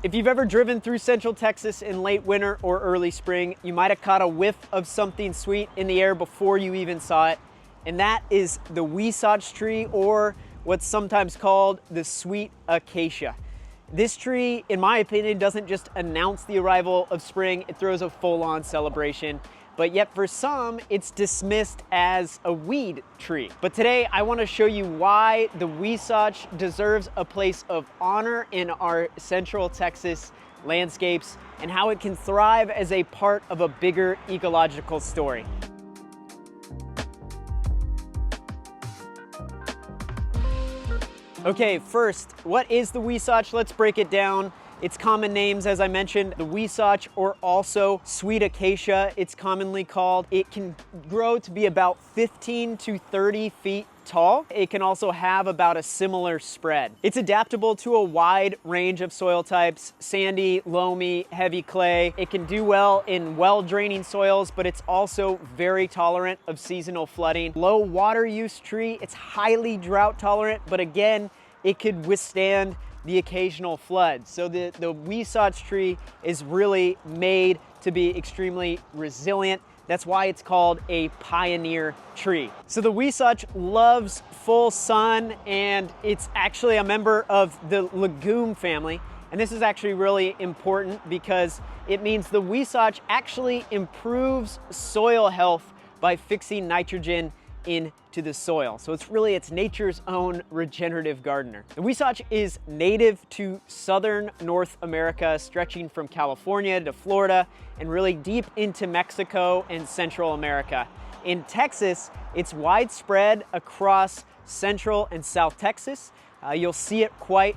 If you've ever driven through Central Texas in late winter or early spring, you might have caught a whiff of something sweet in the air before you even saw it. And that is the Huisache tree, or what's sometimes called the Sweet Acacia. This tree, in my opinion, doesn't just announce the arrival of spring, it throws a full-on celebration. But yet for some, it's dismissed as a weed tree. But today I want to show you why the Huisache deserves a place of honor in our Central Texas landscapes and how it can thrive as a part of a bigger ecological story. Okay, first, what is the Huisache? Let's break it down. Its common names, as I mentioned, the Huisache, or also Sweet Acacia, it's commonly called. It can grow to be about 15 to 30 feet tall. It can also have about a similar spread. It's adaptable to a wide range of soil types: sandy, loamy, heavy clay. It can do well in well-draining soils, but it's also very tolerant of seasonal flooding. Low water use tree, it's highly drought tolerant, but again, it could withstand the occasional flood. So the Huisache tree is really made to be extremely resilient. That's why it's called a pioneer tree. So the Huisache loves full sun, and it's actually a member of the legume family. And this is actually really important because it means the Huisache actually improves soil health by fixing nitrogen into the soil. So it's nature's own regenerative gardener. The Huisache is native to southern North America, stretching from California to Florida and really deep into Mexico and Central America. In Texas, it's widespread across Central and South Texas. You'll see it quite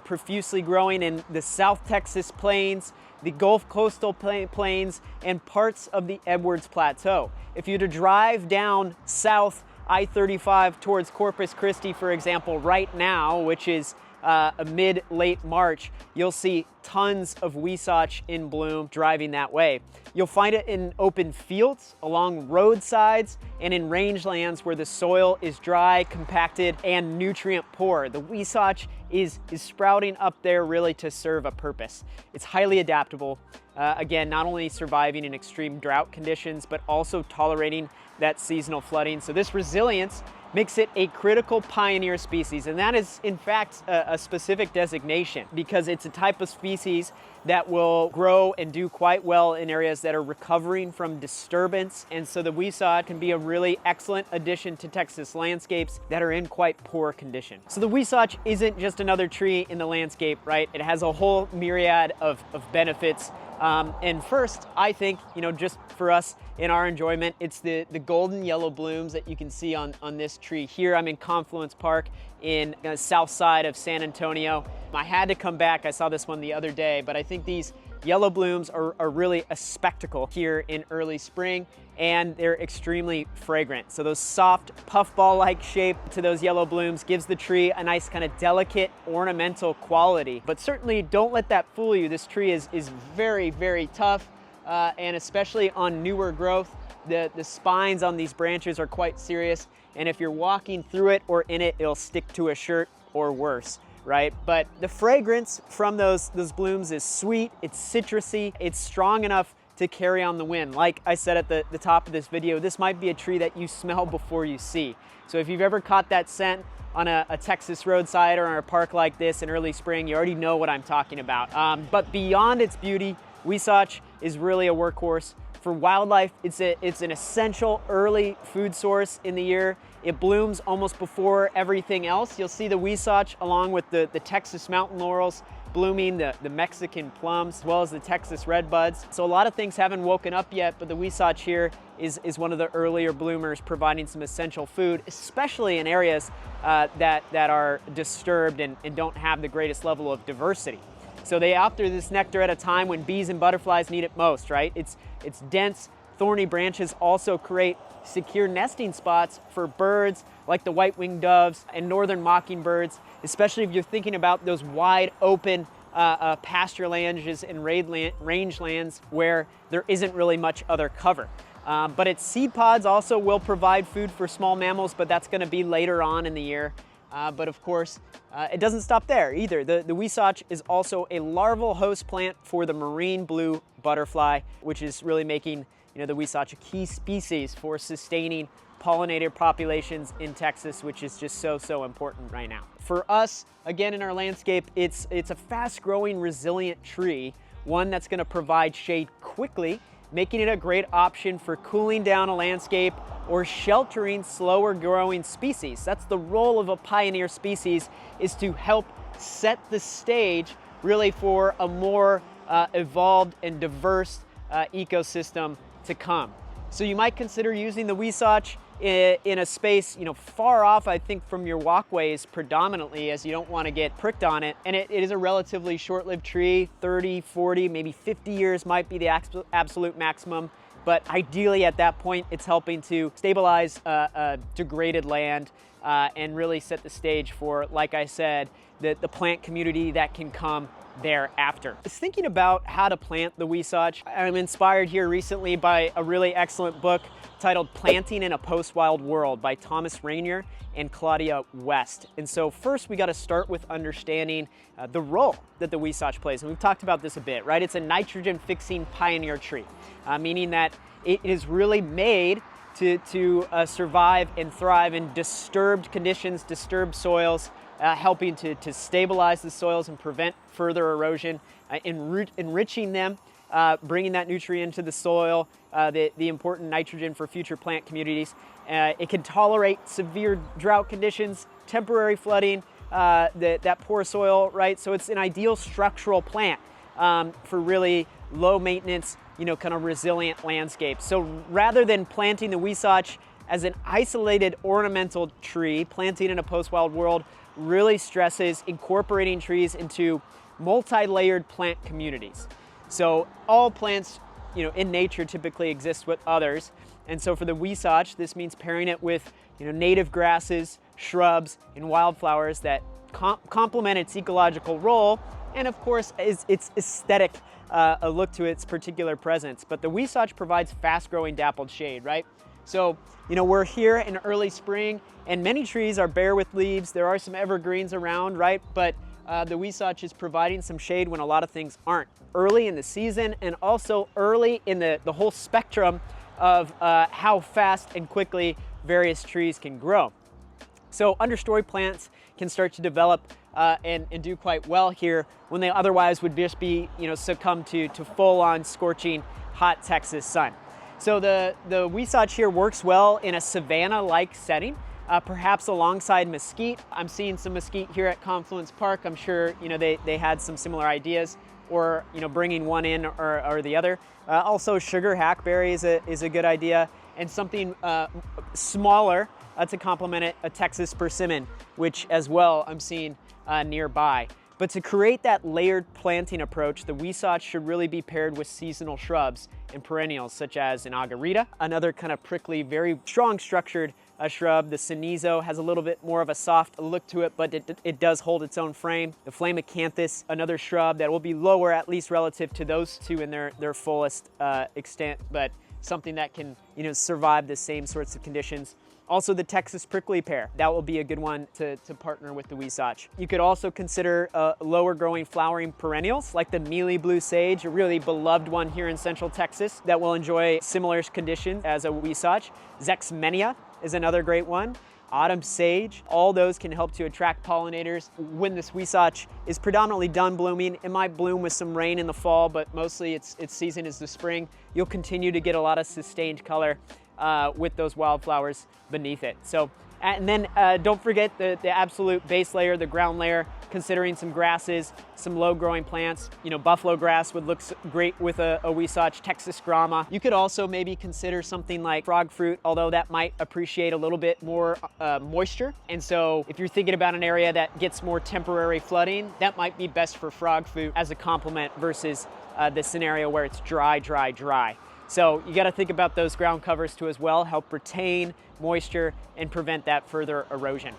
profusely growing in the South Texas plains, the Gulf coastal plains, and parts of the Edwards Plateau. If you were to drive down south I-35 towards Corpus Christi, for example, right now, which is a mid-late March, you'll see tons of Huisache in bloom driving that way. You'll find it in open fields, along roadsides, and in rangelands where the soil is dry, compacted, and nutrient poor. The Huisache is sprouting up there really to serve a purpose. It's highly adaptable. Again, not only surviving in extreme drought conditions, but also tolerating that seasonal flooding. So this resilience makes it a critical pioneer species, and that is in fact a specific designation because it's a type of species that will grow and do quite well in areas that are recovering from disturbance. And so the Huisache can be a really excellent addition to Texas landscapes that are in quite poor condition. So the Huisache isn't just another tree in the landscape, right? It has a whole myriad of benefits. And first, I think, just for us in our enjoyment, it's the golden yellow blooms that you can see on this tree here. I'm in Confluence Park in the south side of San Antonio. I had to come back. I saw this one the other day, but I think these yellow blooms are really a spectacle here in early spring, and they're extremely fragrant. So those soft puffball-like shape to those yellow blooms gives the tree a nice kind of delicate ornamental quality. But certainly don't let that fool you. This tree is very, very tough, and especially on newer growth, the spines on these branches are quite serious. And if you're walking through it or in it, it'll stick to a shirt or worse. Right? But the fragrance from those blooms is sweet, it's citrusy, it's strong enough to carry on the wind. Like I said at the top of this video, this might be a tree that you smell before you see. So if you've ever caught that scent on a Texas roadside or on a park like this in early spring, you already know what I'm talking about. But beyond its beauty, Huisache is really a workhorse. For wildlife, it's an essential early food source in the year. It blooms almost before everything else. You'll see the Huisache along with the Texas mountain laurels blooming, the Mexican plums, as well as the Texas redbuds. So a lot of things haven't woken up yet, but the Huisache here is one of the earlier bloomers, providing some essential food, especially in areas that are disturbed and don't have the greatest level of diversity. So they offer this nectar at a time when bees and butterflies need it most, right? Its dense, thorny branches also create secure nesting spots for birds like the white-winged doves and northern mockingbirds, especially if you're thinking about those wide open pasture lands and rangelands where there isn't really much other cover. But its seed pods also will provide food for small mammals, but that's going to be later on in the year. But of course, it doesn't stop there either. The Huisache is also a larval host plant for the marine blue butterfly, which is really making the Huisache a key species for sustaining pollinator populations in Texas, which is just so important right now. For us, again, in our landscape, it's a fast-growing, resilient tree, one that's going to provide shade quickly, making it a great option for cooling down a landscape or sheltering slower growing species. That's the role of a pioneer species, is to help set the stage really for a more evolved and diverse ecosystem to come. So you might consider using the Huisache in a space far off, I think, from your walkways predominantly, as you don't want to get pricked on it. And it is a relatively short-lived tree. 30, 40, maybe 50 years might be the absolute maximum. But ideally at that point, it's helping to stabilize degraded land and really set the stage for, like I said, the plant community that can come thereafter. I was thinking about how to plant the Huisache. I'm inspired here recently by a really excellent book titled Planting in a Post-Wild World by Thomas Rainier and Claudia West. And so first we got to start with understanding the role that the Huisache plays. And we've talked about this a bit, right? It's a nitrogen fixing pioneer tree, meaning that it is really made to survive and thrive in disturbed conditions, disturbed soils, helping to stabilize the soils and prevent further erosion, enriching them, bringing that nutrient into the soil, the important nitrogen for future plant communities. It can tolerate severe drought conditions, temporary flooding, that poor soil, right? So it's an ideal structural plant for really low maintenance, kind of resilient landscape. So rather than planting the Huisache as an isolated ornamental tree, planting in a post-wild world really stresses incorporating trees into multi-layered plant communities. So all plants, in nature typically exist with others. And so for the Huisache, this means pairing it with, native grasses, shrubs, and wildflowers that complement its ecological role, and of course its aesthetic a look to its particular presence. But the Huisache provides fast-growing dappled shade, right? So, we're here in early spring, and many trees are bare with leaves. There are some evergreens around, right? But the Huisache is providing some shade when a lot of things aren't. Early in the season, and also early in the whole spectrum of how fast and quickly various trees can grow. So understory plants can start to develop and do quite well here when they otherwise would just be, succumb to full-on scorching hot Texas sun. So the Huisache here works well in a savanna-like setting, perhaps alongside mesquite. I'm seeing some mesquite here at Confluence Park. I'm sure they had some similar ideas, or bringing one in or the other. Also, sugar hackberry is a good idea, and something smaller to complement it, a Texas persimmon, which as well I'm seeing nearby. But to create that layered planting approach, the Huisache should really be paired with seasonal shrubs and perennials such as an agarita, another kind of prickly, very strong structured shrub. The cenizo has a little bit more of a soft look to it, but it does hold its own frame. The flame acanthus, another shrub that will be lower, at least relative to those two in their fullest extent, but something that can survive the same sorts of conditions. Also the Texas prickly pear, that will be a good one to partner with the Huisache. You could also consider lower growing flowering perennials like the mealy blue sage, a really beloved one here in central Texas that will enjoy similar conditions as a Huisache. Zexmenia is another great one. Autumn sage, all those can help to attract pollinators. When this Huisache is predominantly done blooming, it might bloom with some rain in the fall, but mostly its season is the spring. You'll continue to get a lot of sustained color with those wildflowers beneath it. So, and then don't forget the absolute base layer, the ground layer, considering some grasses, some low growing plants. Buffalo grass would look great with a Huisache, Texas grama. You could also maybe consider something like frog fruit, although that might appreciate a little bit more moisture. And so if you're thinking about an area that gets more temporary flooding, that might be best for frog fruit as a complement versus the scenario where it's dry. So you got to think about those ground covers too as well, help retain moisture and prevent that further erosion.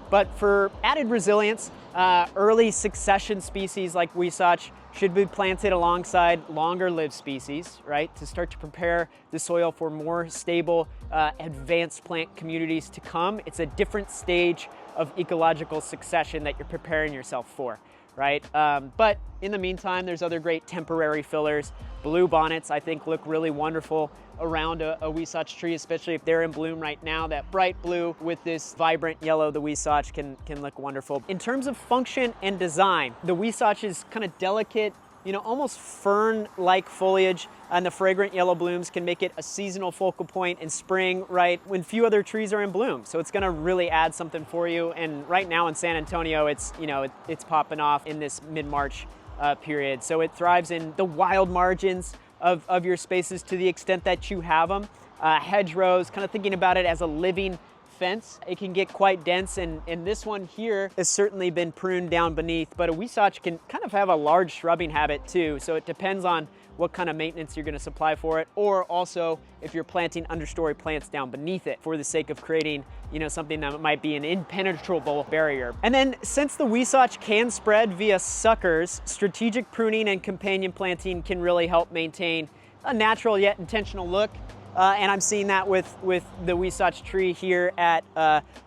But for added resilience, early succession species like Huisache should be planted alongside longer lived species, right? To start to prepare the soil for more stable, advanced plant communities to come. It's a different stage of ecological succession that you're preparing yourself for, right? But in the meantime, there's other great temporary fillers. Blue bonnets, I think, look really wonderful around a Huisache tree, especially if they're in bloom right now. That bright blue with this vibrant yellow, the Huisache can look wonderful. In terms of function and design, the Huisache's kind of delicate, you know, almost fern-like foliage and the fragrant yellow blooms can make it a seasonal focal point in spring, right, when few other trees are in bloom. So it's gonna really add something for you. And right now in San Antonio, it's, you know, it's popping off in this mid-March period. So it thrives in the wild margins of your spaces to the extent that you have them. Hedgerows, kind of thinking about it as a living fence. It can get quite dense, and this one here has certainly been pruned down beneath, but a Huisache can kind of have a large shrubbing habit too, so it depends on what kind of maintenance you're going to supply for it, or also if you're planting understory plants down beneath it for the sake of creating, you know, something that might be an impenetrable barrier. And then since the Huisache can spread via suckers, strategic pruning and companion planting can really help maintain a natural yet intentional look. And I'm seeing that with the Huisache tree here at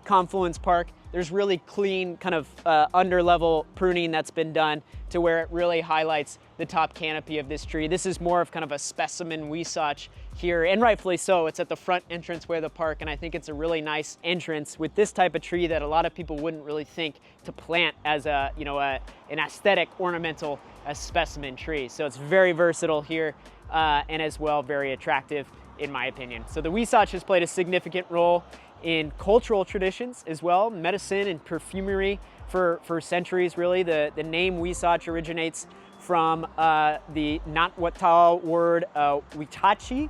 Confluence Park. There's really clean kind of underlevel pruning that's been done to where it really highlights the top canopy of this tree. This is more of kind of a specimen Huisache here, and rightfully so. It's at the front entranceway of the park, and I think it's a really nice entrance with this type of tree that a lot of people wouldn't really think to plant as a, you know, an aesthetic ornamental specimen tree. So it's very versatile here, and as well very attractive, in my opinion. So the Huisache has played a significant role in cultural traditions as well, medicine and perfumery for centuries, really. The name Huisache originates from the Nahuatl word Huichachi,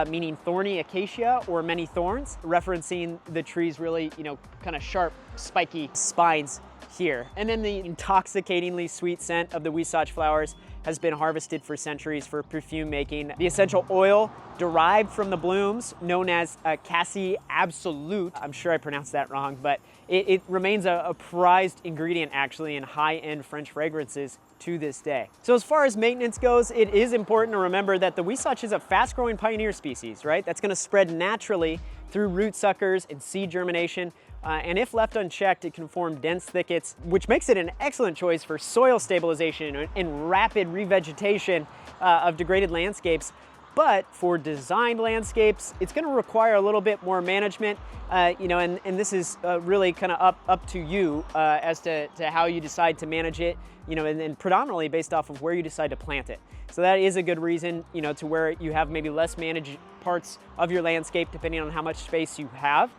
meaning thorny acacia or many thorns, referencing the tree's really, you know, kind of sharp, spiky spines here. And then the intoxicatingly sweet scent of the Huisache flowers has been harvested for centuries for perfume making. The essential oil derived from the blooms, known as Cassie Absolute, I'm sure I pronounced that wrong, but it remains a prized ingredient actually in high-end French fragrances to this day. So as far as maintenance goes, it is important to remember that the Huisache is a fast-growing pioneer species, right? That's gonna spread naturally through root suckers and seed germination. And if left unchecked, it can form dense thickets, which makes it an excellent choice for soil stabilization and rapid revegetation of degraded landscapes. But for designed landscapes, it's going to require a little bit more management, you know, and this is really kind of up to you as to how you decide to manage it, you know, and predominantly based off of where you decide to plant it. So that is a good reason, you know, to where you have maybe less managed parts of your landscape depending on how much space you have.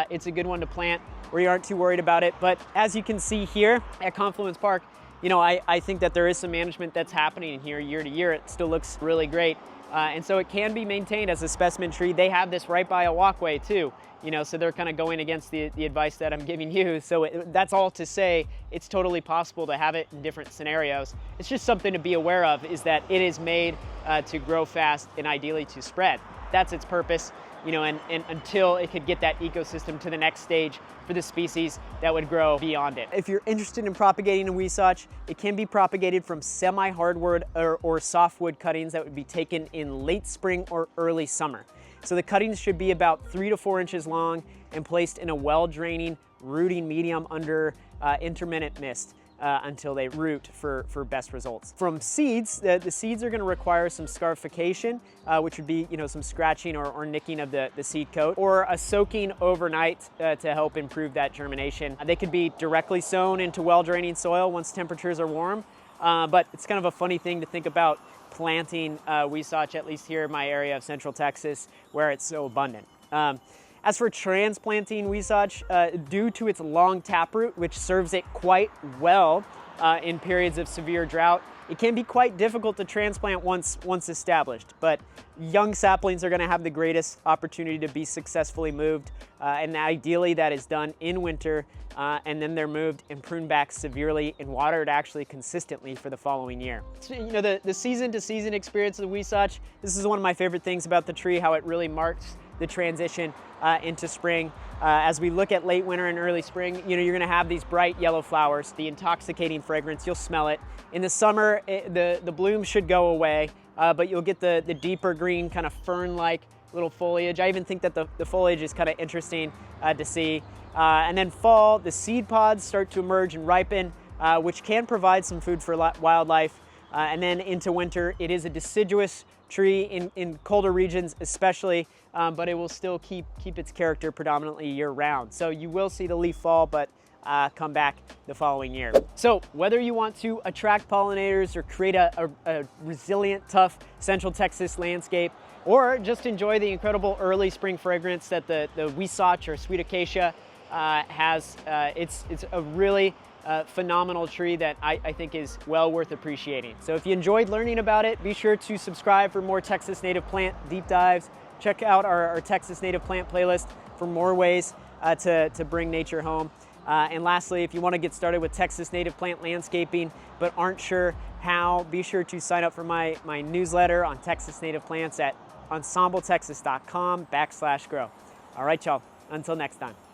It's a good one to plant where you aren't too worried about it. But as you can see here at Confluence Park, you know, I think that there is some management that's happening here year to year. It still looks really great. And so it can be maintained as a specimen tree. They have this right by a walkway too, you know, so they're kind of going against the advice that I'm giving you. So that's all to say it's totally possible to have it in different scenarios. It's just something to be aware of, is that it is made to grow fast and ideally to spread. That's its purpose, you know, and until it could get that ecosystem to the next stage for the species that would grow beyond it. If you're interested in propagating a Huisache, it can be propagated from semi-hardwood or softwood cuttings that would be taken in late spring or early summer. So the cuttings should be about 3 to 4 inches long and placed in a well-draining rooting medium under intermittent mist until they root for best results. From seeds, the seeds are going to require some scarification, which would be, you know, some scratching or nicking of the seed coat, or a soaking overnight to help improve that germination. They could be directly sown into well-draining soil once temperatures are warm, but it's kind of a funny thing to think about planting Huisache, at least here in my area of Central Texas, where it's so abundant. As for transplanting Huisache, due to its long taproot, which serves it quite well in periods of severe drought, it can be quite difficult to transplant once established, but young saplings are going to have the greatest opportunity to be successfully moved, and ideally that is done in winter, and then they're moved and pruned back severely and watered actually consistently for the following year. So, you know, the season to season experience of the Huisache, this is one of my favorite things about the tree, how it really marks the transition into spring. As we look at late winter and early spring, you know, you're gonna have these bright yellow flowers, the intoxicating fragrance, you'll smell it. In the summer, the bloom should go away, but you'll get the deeper green, kind of fern-like little foliage. I even think that the foliage is kind of interesting to see. And then fall, the seed pods start to emerge and ripen, which can provide some food for wildlife. And then into winter, it is a deciduous tree in colder regions especially, but it will still keep its character predominantly year round. So you will see the leaf fall, but come back the following year. So whether you want to attract pollinators or create a resilient, tough Central Texas landscape, or just enjoy the incredible early spring fragrance that the Huisache or Sweet Acacia has, it's a really phenomenal tree that I think is well worth appreciating. So if you enjoyed learning about it, be sure to subscribe for more Texas native plant deep dives. Check out our Texas native plant playlist for more ways to bring nature home. And lastly, if you want to get started with Texas native plant landscaping but aren't sure how, be sure to sign up for my newsletter on Texas native plants at ensembletexas.com/grow. All right, y'all, until next time.